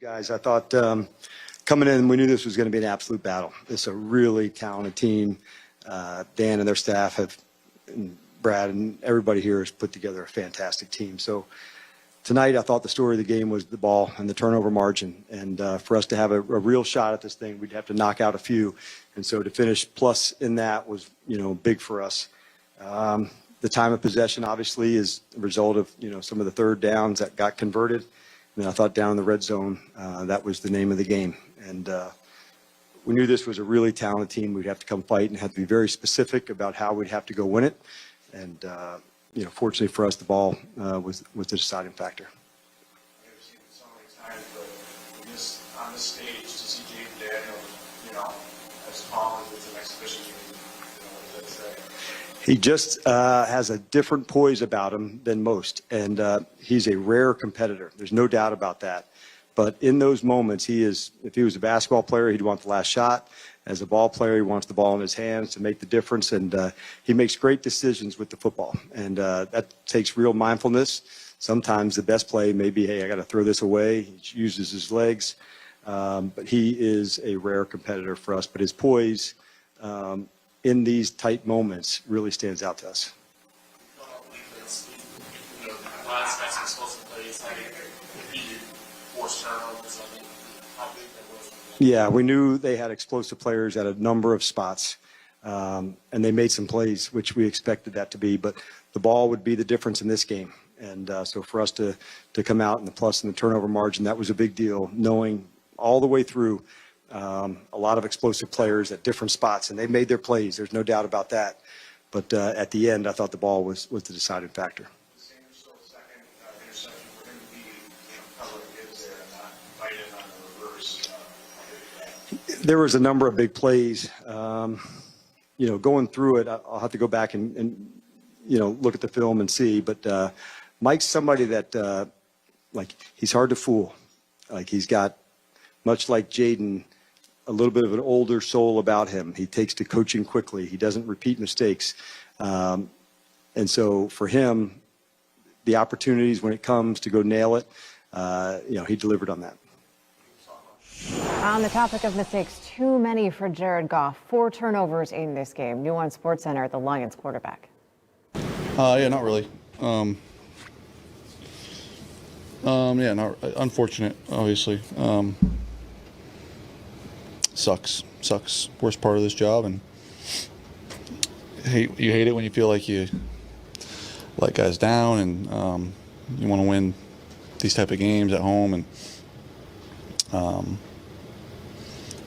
Guys, I thought coming in, we knew this was going to be an absolute battle. It's a really talented team. Dan and their staff and Brad and everybody here has put together a fantastic team. So tonight, I thought the story of the game was the ball and the turnover margin. And for us to have a real shot at this thing, we'd have to knock out a few. And so to finish plus in that was, big for us. The time of possession, obviously, is a result of, some of the third downs that got converted. And I thought down in the red zone, that was the name of the game. And we knew this was a really talented team. We'd have to come fight and have to be very specific about how we'd have to go win it. And, fortunately for us, the ball was the deciding factor. I've seen it so many times, but on this stage, to see Jayden Daniels, as calm as it's an exhibition game, what does that say? He just has a different poise about him than most, and he's a rare competitor. There's no doubt about that. But in those moments, if he was a basketball player, he'd want the last shot. As a ball player, he wants the ball in his hands to make the difference, and he makes great decisions with the football. And that takes real mindfulness. Sometimes the best play may be, hey, I got to throw this away. He uses his legs. But he is a rare competitor for us. But his poise in these tight moments really stands out to us. Yeah, we knew they had explosive players at a number of spots, and they made some plays, which we expected that to be. But the ball would be the difference in this game. And so for us to come out in the plus and the turnover margin, that was a big deal, knowing all the way through a lot of explosive players at different spots, and they made their plays. There's no doubt about that. But at the end, I thought the ball was the deciding factor. There was a number of big plays. Going through it, I'll have to go back and look at the film and see. But Mike's somebody that, he's hard to fool. He's got, much like Jayden, a little bit of an older soul about him. He takes to coaching quickly. He doesn't repeat mistakes. And so for him, the opportunities when it comes to go nail it, he delivered on that. On the topic of mistakes, too many for Jared Goff. 4 turnovers in this game. New on SportsCenter, the Lions quarterback. Yeah, not really. Not unfortunate, obviously. Sucks. Worst part of this job, and you hate it when you feel like you let guys down, and you want to win these type of games at home, and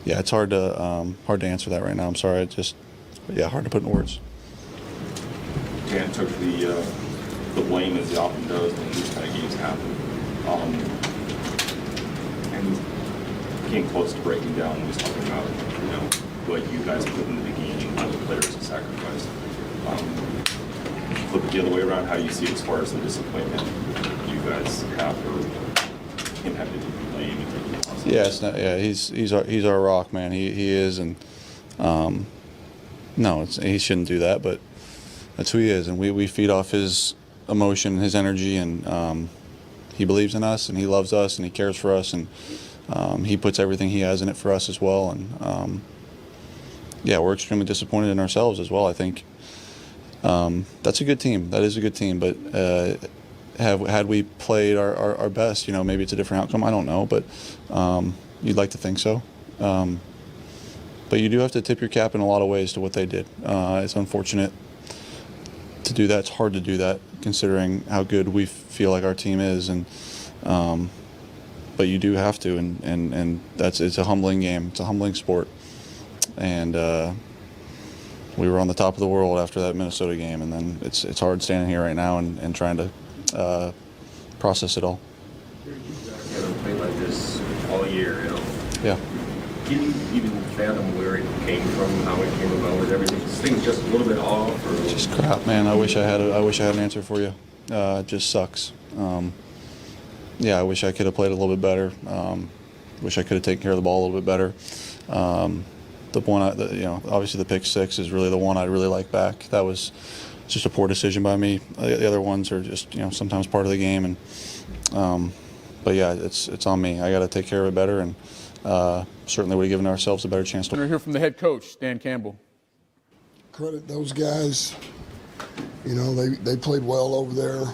it's hard to answer that right now. I'm sorry. Hard to put in words. Dan took the blame, as he often does when these kind of games happen, and came close to breaking down when he was talking about what you guys put in the beginning, what the players have sacrificed. Flip it the other way around, how do you see it as far as the disappointment you guys have for him having to do the blame and taking the Yeah, it's not. Yeah, he's our rock, man. He is, and he shouldn't do that, but that's who he is, and we feed off his emotion, his energy, and he believes in us, and he loves us, and he cares for us, and he puts everything he has in it for us as well, and we're extremely disappointed in ourselves as well. I think that's a good team. That is a good team, but had we played our best, maybe it's a different outcome. I don't know, but you'd like to think so. But you do have to tip your cap in a lot of ways to what they did. It's unfortunate to do that. It's hard to do that considering how good we feel like our team is, and but you do have to, and it's a humbling game. It's a humbling sport, and we were on the top of the world after that Minnesota game, and then it's hard standing here right now and trying to process it all. You haven't played like this all year, Yeah. Can you even fathom where it came from, how it came about? Was everything just a little bit off? Or? Just crap, man. I wish I had an answer for you. It just sucks. I wish I could have played a little bit better. Wish I could have taken care of the ball a little bit better. The one, obviously the pick six is really the one I really like back. That was just a poor decision by me. The other ones are just, sometimes part of the game, and but yeah, it's on me. I got to take care of it better, and certainly we're giving ourselves a better chance to. We're here from the head coach, Dan Campbell. Credit those guys. You know, they played well over there.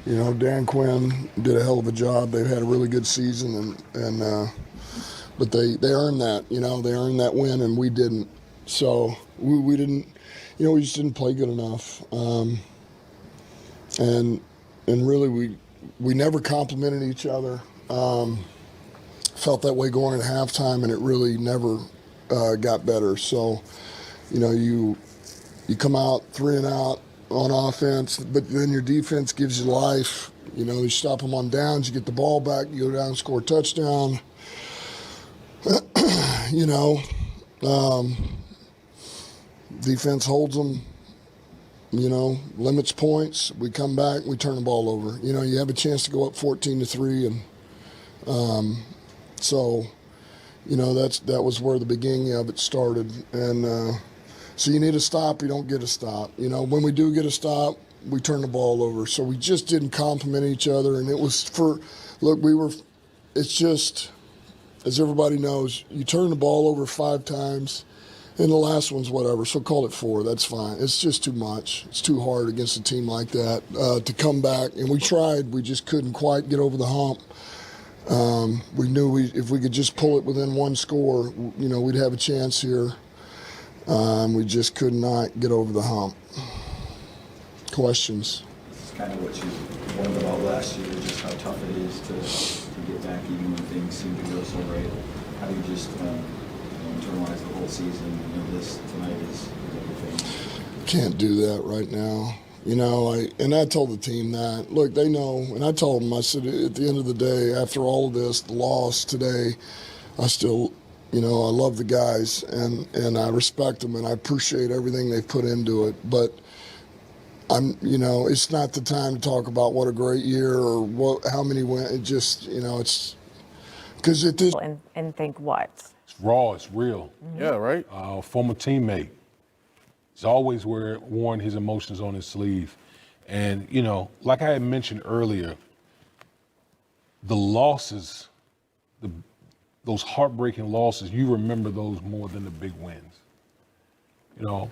You know, Dan Quinn did a hell of a job. They've had a really good season, but they earned that. You know, they earned that win, and we didn't. So we didn't. You know, we just didn't play good enough. And really, we never complimented each other. Felt that way going at halftime, and it really never got better. So, you know, you come out 3 and out on offense, but then your defense gives you life. You know, you stop them on downs, you get the ball back, you go down and score a touchdown. You know, defense holds them, you know, limits points. We come back, we turn the ball over. You know, you have a chance to go up 14-3, and so, you know, that was where the beginning of it started. And so you need a stop, you don't get a stop. You know, when we do get a stop, we turn the ball over. So we just didn't compliment each other, and it was it's just, as everybody knows, you turn the ball over 5 times, and the last one's whatever, so call it 4, that's fine. It's just too much. It's too hard against a team like that to come back, and we tried, we just couldn't quite get over the hump. We knew if we could just pull it within 1 score, you know, we'd have a chance here. We just could not get over the hump. Questions? It's kind of what you warned about last year, just how tough it is to get back even when things seem to go so right. How do you just internalize the whole season? You know, this tonight is everything. Can't do that right now. You know, I told the team that. Look, they know, and I told them, I said, at the end of the day, after all of this, the loss today, I still, you know, I love the guys, and I respect them, and I appreciate everything they've put into it. But you know, it's not the time to talk about what a great year or how many wins. It just, you know, it's because at this. And think what? It's raw, it's real. Yeah, right? Former teammate. He's always worn his emotions on his sleeve. And, you know, like I had mentioned earlier, the losses, those heartbreaking losses, you remember those more than the big wins. You know,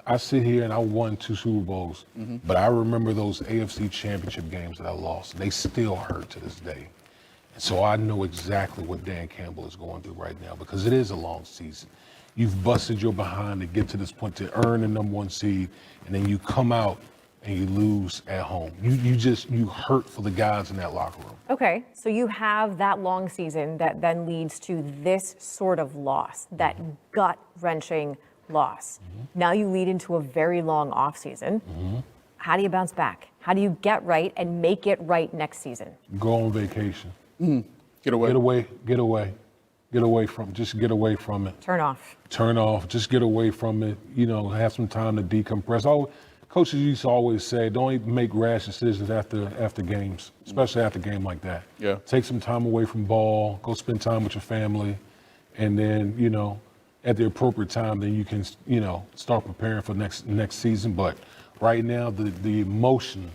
I sit here and I won 2 Super Bowls, but I remember those AFC Championship games that I lost. They still hurt to this day. And so I know exactly what Dan Campbell is going through right now, because it is a long season. You've busted your behind to get to this point to earn the #1 seed, and then you come out and you lose at home. You hurt for the guys in that locker room. Okay, so you have that long season that then leads to this sort of loss, that gut-wrenching loss. Now you lead into a very long offseason. How do you bounce back? How do you get right and make it right next season? Go on vacation. Get away. Get away. Get away. Get away from it. Turn off. Turn off. Just get away from it. You know, have some time to decompress. Coaches used to always say, don't make rash decisions after games, especially after a game like that. Yeah. Take some time away from ball. Go spend time with your family, and then, you know, at the appropriate time, then you can, you know, start preparing for next season. But right now, the emotion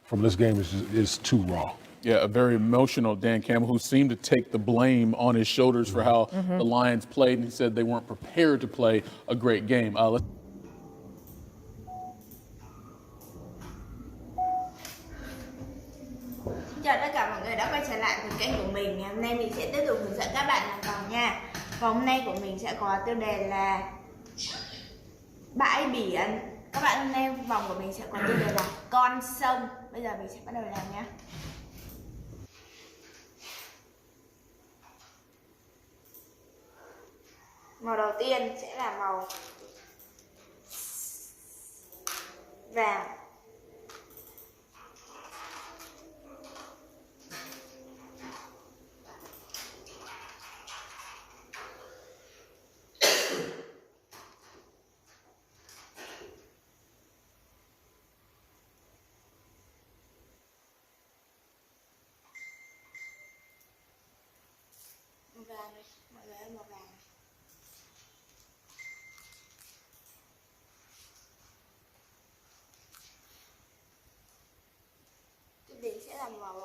from this game is too raw. Yeah, a very emotional Dan Campbell, who seemed to take the blame on his shoulders for how the Lions played, and he said they weren't prepared to play a great game. Chào tất cả mọi người đã quay trở lại với kênh của mình. Ngày hôm nay mình sẽ tiếp tục hướng dẫn các bạn làm vòng nha. Vòng hôm nay của mình sẽ có tiêu đề là bãi biển. Các bạn hôm nay vòng của mình sẽ có tiêu đề là con sông. Bây giờ mình sẽ bắt đầu làm nhé. Màu đầu tiên sẽ là màu vàng. Màu vàng này, mọi người ơi, màu vàng. Tiếp đến sẽ là màu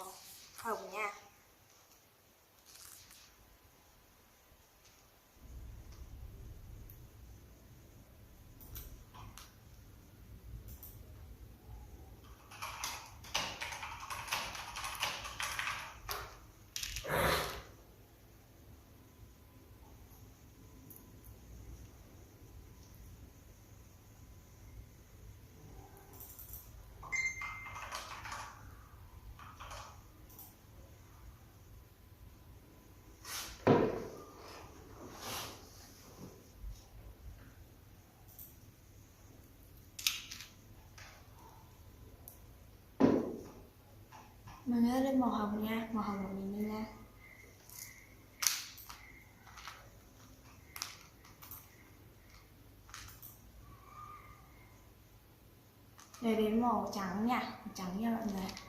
Mình nhớ đến màu hồng nha, màu hồng của mình đi ra. Rồi đến màu trắng nha mọi người.